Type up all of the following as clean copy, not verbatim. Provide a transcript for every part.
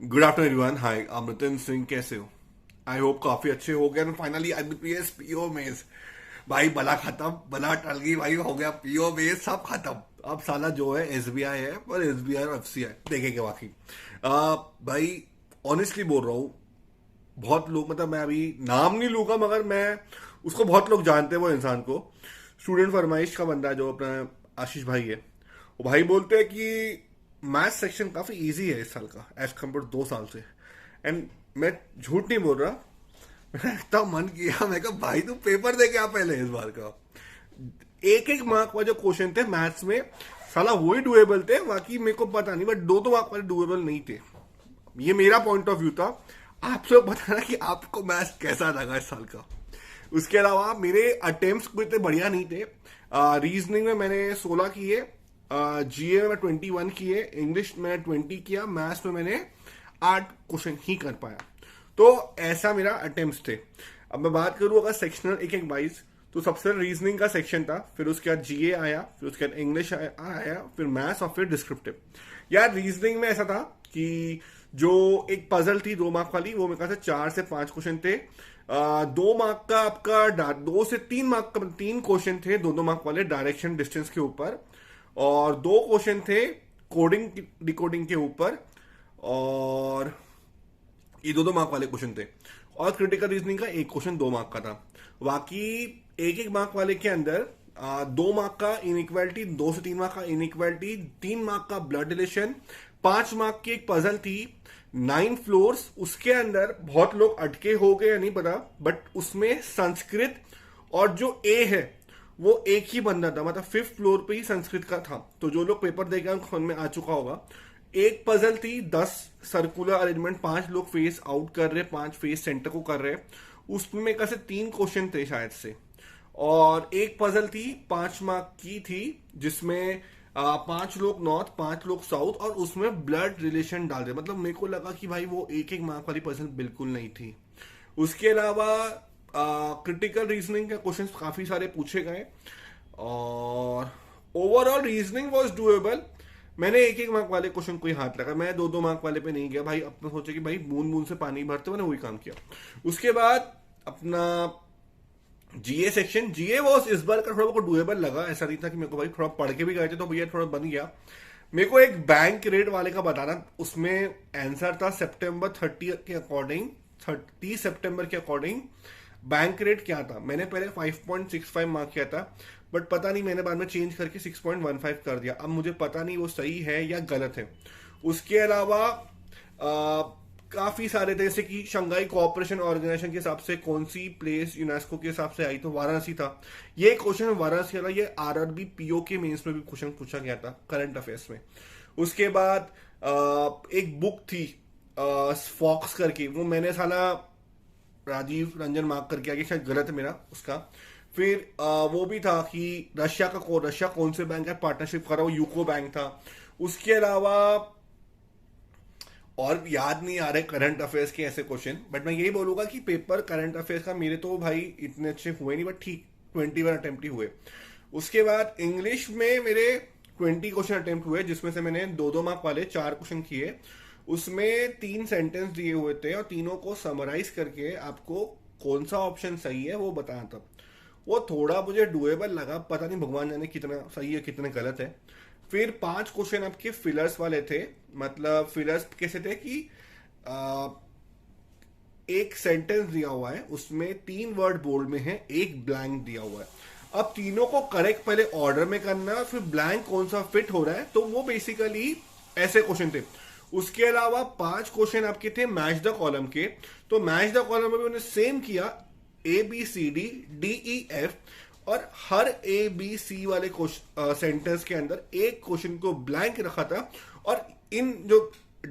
Good afternoon everyone. Hi, Nitin Singh. कैसे हो? I hope काफी अच्छे हो गए। फाइनली आईबीपीएस पीओ मेंस भाई बला खत्म, बला टल गई भाई, हो गया पीओ मेंस सब खत्म। अब साला जो है एसबीआई है, पर एसबीआई और एफसीआई देखेंगे बाकी। भाई ऑनेस्टली बोल रहा हूँ, बहुत लोग, मतलब मैं अभी नाम नहीं लूंगा मगर मैं उसको, बहुत लोग जानते हैं वो इंसान को। स्टूडेंट फरमाइश का बंदा है जो अपना आशीष भाई है। वो भाई बोलते हैं कि मैथ्स सेक्शन काफी इजी है इस साल का एज कम्पेयर 2 साल से। एंड मैं झूठ नहीं बोल रहा, मेरा इतना मन किया, मैं कहा भाई तू पेपर दे के आ पहले इस बार का। एक एक मार्क वाले जो क्वेश्चन थे मैथ्स में, साला वही डुएबल थे, बाकी मेरे को पता नहीं, बट दो दो मार्क वाले डुएबल नहीं थे। ये मेरा पॉइंट ऑफ व्यू था। आप लोग बताना कि आपको मैथ्स कैसा लगा इस साल का। उसके अलावा मेरे अटेम्प्ट्स कोई इतने बढ़िया नहीं थे। रीजनिंग में मैंने 16 किए, जीए में मैं 21 किए, इंग्लिश में 20 किया, मैथ्स में मैंने 8 क्वेश्चन ही कर पाया। तो ऐसा मेरा अटेम्प्ट्स थे। अब मैं बात करूँ अगर सेक्शनल एक एक वाइज, तो सबसे रीजनिंग का सेक्शन था, फिर उसके बाद जीए आया, फिर उसके बाद इंग्लिश आया, फिर मैथ्स और फिर डिस्क्रिप्टिव। यार रीजनिंग में ऐसा था कि जो एक पजल थी 2 मार्क वाली, वो मेरे ख्याल से 4 से 5 क्वेश्चन थे। 2 मार्क का आपका 2 से 3 मार्क का 3 क्वेश्चन थे, 2 2 मार्क वाले डायरेक्शन डिस्टेंस के ऊपर, और 2 क्वेश्चन थे कोडिंग डिकोडिंग के ऊपर, और ये 2 2 मार्क वाले क्वेश्चन थे। और क्रिटिकल रीजनिंग का एक क्वेश्चन 2 मार्क का था। बाकी एक एक मार्क वाले के अंदर 2 मार्क का इनइक्वालिटी, 2 से 3 मार्क का इनइक्वालिटी, 3 मार्क का ब्लड रिलेशन, 5 मार्क की एक पजल थी 9 फ्लोर्स। उसके अंदर बहुत लोग अटके हो गए या नहीं पता, बट उसमें संस्कृत और जो ए है वो एक ही बंदा था, मतलब 5th फ्लोर पे ही संस्कृत का था। तो जो लोग पेपर देगा उनको समझ में आ चुका होगा। एक पजल थी 10 सर्कुलर अरेंजमेंट, 5 लोग फेस आउट कर रहे, 5 फेस सेंटर को कर रहे, उसमें कैसे 3 क्वेश्चन थे शायद से। और एक पजल थी 5 मार्क की थी, जिसमें 5 लोग नॉर्थ, 5 लोग साउथ, और उसमें ब्लड रिलेशन डाल रहे। मतलब मेरे को लगा कि भाई वो एक एक मार्क वाली पजल बिल्कुल नहीं थी। उसके अलावा क्रिटिकल रीजनिंग के क्वेश्चंस काफी सारे पूछे गए, और ओवरऑल रीजनिंग वाज डुएबल। मैंने एक एक मार्क वाले क्वेश्चन को ही हाथ लगा, मैं 2 2 मार्क वाले पे नहीं गया भाई। अपना सोचा कि भाई बूंद बूंद से पानी भरते, मैंने वही काम किया। उसके बाद अपना जीए सेक्शन, जीए वॉज इस बार का थोड़ा बहुत डुएबल लगा। ऐसा नहीं था कि मेरे को भाई थोड़ा पढ़ के भी गए थे तो भैया थोड़ा बन गया। मेरे को एक बैंक रेट वाले का बताना, उसमें आंसर था सितंबर 30 के अकॉर्डिंग, 30 सितंबर के अकॉर्डिंग बैंक रेट क्या था। मैंने पहले 5.65 मार्क किया था, बट पता नहीं मैंने बाद में चेंज करके 6.15 कर दिया। अब मुझे पता नहीं वो सही है या गलत है। उसके अलावा काफी सारे थे, जैसे कि शंघाई कोऑपरेशन ऑर्गेनाइजेशन के हिसाब से कौन सी प्लेस यूनेस्को के हिसाब से आई, तो वाराणसी था। ये क्वेश्चन वाराणसी वाला, ये आरआरबी पीओ के मेंस में भी क्वेश्चन पूछा गया था करंट अफेयर्स में। उसके बाद एक बुक थी फॉक्स करके, वो मैंने साला राजीव रंजन मार्क करके आगे, शायद गलत है मेरा उसका। फिर वो भी था कि रशिया कौन से बैंक है पार्टनरशिप कर रहा, वो यूको बैंक था। उसके अलावा और याद नहीं आ रहे करंट अफेयर्स के ऐसे क्वेश्चन, बट मैं यही बोलूंगा कि पेपर करंट अफेयर्स का मेरे तो भाई इतने अच्छे हुए नहीं, बट ठीक 21 अटेम्प्ट ही हुए। उसके बाद इंग्लिश में मेरे 20 क्वेश्चन अटेम्प्ट हुए, जिसमें से मैंने 2 2 मार्क वाले 4 क्वेश्चन किए। उसमें 3 सेंटेंस दिए हुए थे, और तीनों को समराइज करके आपको कौन सा ऑप्शन सही है वो बताना था। वो थोड़ा मुझे डुएबल लगा, पता नहीं भगवान जाने कितना सही है कितने गलत है। फिर 5 क्वेश्चन आपके फिलर्स वाले थे। मतलब फिलर्स कैसे थे कि आ, एक सेंटेंस दिया हुआ है, उसमें 3 वर्ड बोल्ड में है, एक ब्लैंक दिया हुआ है। अब तीनों को करेक्ट पहले ऑर्डर में करना, फिर ब्लैंक कौन सा फिट हो रहा है, तो वो बेसिकली ऐसे क्वेश्चन थे। उसके अलावा 5 क्वेश्चन आपके थे मैच द कॉलम के। तो मैच द कॉलम में भी उन्होंने सेम किया, ABCD DEF, और हर ABC वाले सेंटेंस के अंदर एक क्वेश्चन को ब्लैंक रखा था, और इन जो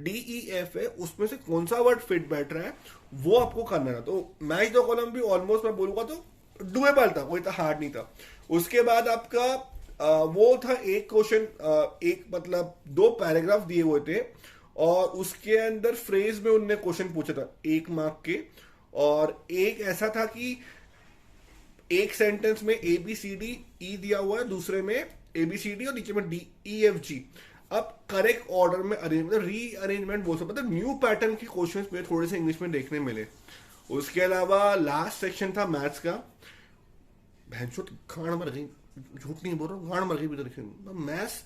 DEF है उसमें से कौन सा वर्ड फिट बैठ रहा है वो आपको करना था। तो मैच द कॉलम भी ऑलमोस्ट मैं बोलूंगा तो डुएबल था, कोई इतना हार्ड नहीं था। उसके बाद आपका वो था एक क्वेश्चन, एक मतलब 2 पैराग्राफ दिए हुए थे, और उसके अंदर फ्रेज में उनने क्वेश्चन पूछा था 1 मार्क के। और एक ऐसा था कि एक सेंटेंस में ABCD E दिया हुआ है, दूसरे में ABCD और नीचे में DEFG। अब करेक्ट ऑर्डर में अरेंज, मतलब री अरेंजमेंट बोल सकते, मतलब न्यू पैटर्न के क्वेश्चंस में थोड़े से इंग्लिश में देखने मिले। उसके अलावा लास्ट सेक्शन था मैथ्स का, भैंसो गांड मर गई, झूठ नहीं बोल रहा हूँ, गांड मर गई। मैथ्स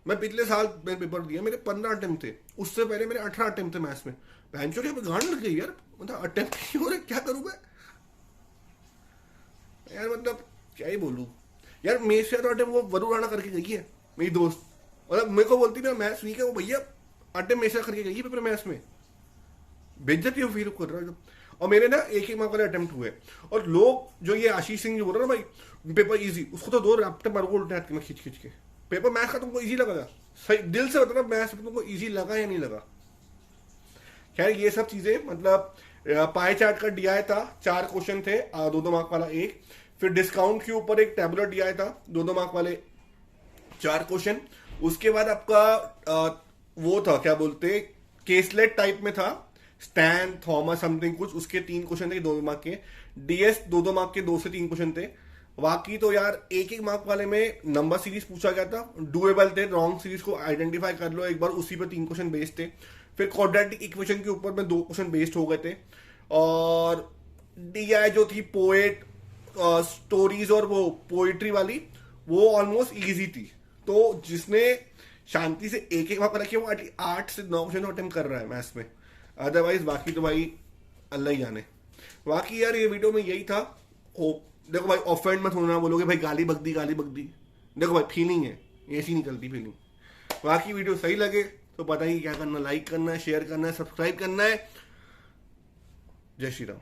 मैं पिछले साल मैंने पेपर दिया, मेरे 15 अटेम्प्ट थे, उससे पहले मेरे 18 अटेम्प्ट थे मैथ्स में। भैंसो क्या गांड लग गई यार, मतलब अटेम्प्ट ही हो रहे, क्या करूँ मैं यार, मतलब क्या ही बोलूँ यार। मेरे से तो अटेम्प्ट वो वरुण राणा करके गई है मेरी दोस्त, मतलब मेरे को बोलती ना मैथ्स वीक है, वो भैया अटेम्प्ट मेरे से करके गई है पेपर मैथ्स में, बेइज्जती हो फील कर रहा है। और मेरे ना एक मार्क वाले अटेम्प्ट हुए, और लोग जो ये आशीष सिंह जो बोल रहा है ना भाई पेपर इजी, उसको तो 2 रैप्टर मार को उल्टा में खींच खींच के। पेपर मैथ्स का तुमको इजी लगा था? सही दिल से बताना, मैथ्स तुमको इजी लगा या नहीं लगा? खैर ये सब चीजें, मतलब पाई चार्ट का डीआई था, 4 क्वेश्चन थे, 2-2 मार्क वाला एक। फिर डिस्काउंट के ऊपर एक टेबुलर डीआई था, 2-2 मार्क वाले 4 क्वेश्चन। उसके बाद आपका वो था क्या बोलते, केसलेट टाइप में था, स्टैन थॉमस समथिंग कुछ, उसके 3 क्वेश्चन थे 2 मार्क के। डीएस 2-2 मार्क के 2 से 3 क्वेश्चन थे। बाकी तो यार 1-1 मार्क वाले में नंबर सीरीज पूछा गया था, डुएबल थे, रॉन्ग सीरीज को आइडेंटिफाई कर लो एक बार, उसी पे 3 क्वेश्चन बेस्ड थे। फिर क्वाड्रेटिक इक्वेशन के ऊपर में 2 क्वेश्चन बेस्ड हो गए थे। और डीआई जो थी पोएट स्टोरीज और वो पोइट्री वाली, वो ऑलमोस्ट इजी थी। तो जिसने शांति से 1-1 मार्क रखे, वो 8 से 9 क्वेश्चन अटेम्प्ट कर रहा है मैथ्स में। अदरवाइज बाकी तो भाई अल्लाह ही जाने। बाकी यार ये वीडियो में यही था। देखो भाई ऑफेंड मत होना, बोलोगे भाई गाली बक दी गाली बक दी, देखो भाई फीलिंग है, ऐसी निकलती फीलिंग। बाकी वीडियो सही लगे तो पता ही क्या करना, लाइक करना है, शेयर करना है, सब्सक्राइब करना है। जय श्री राम।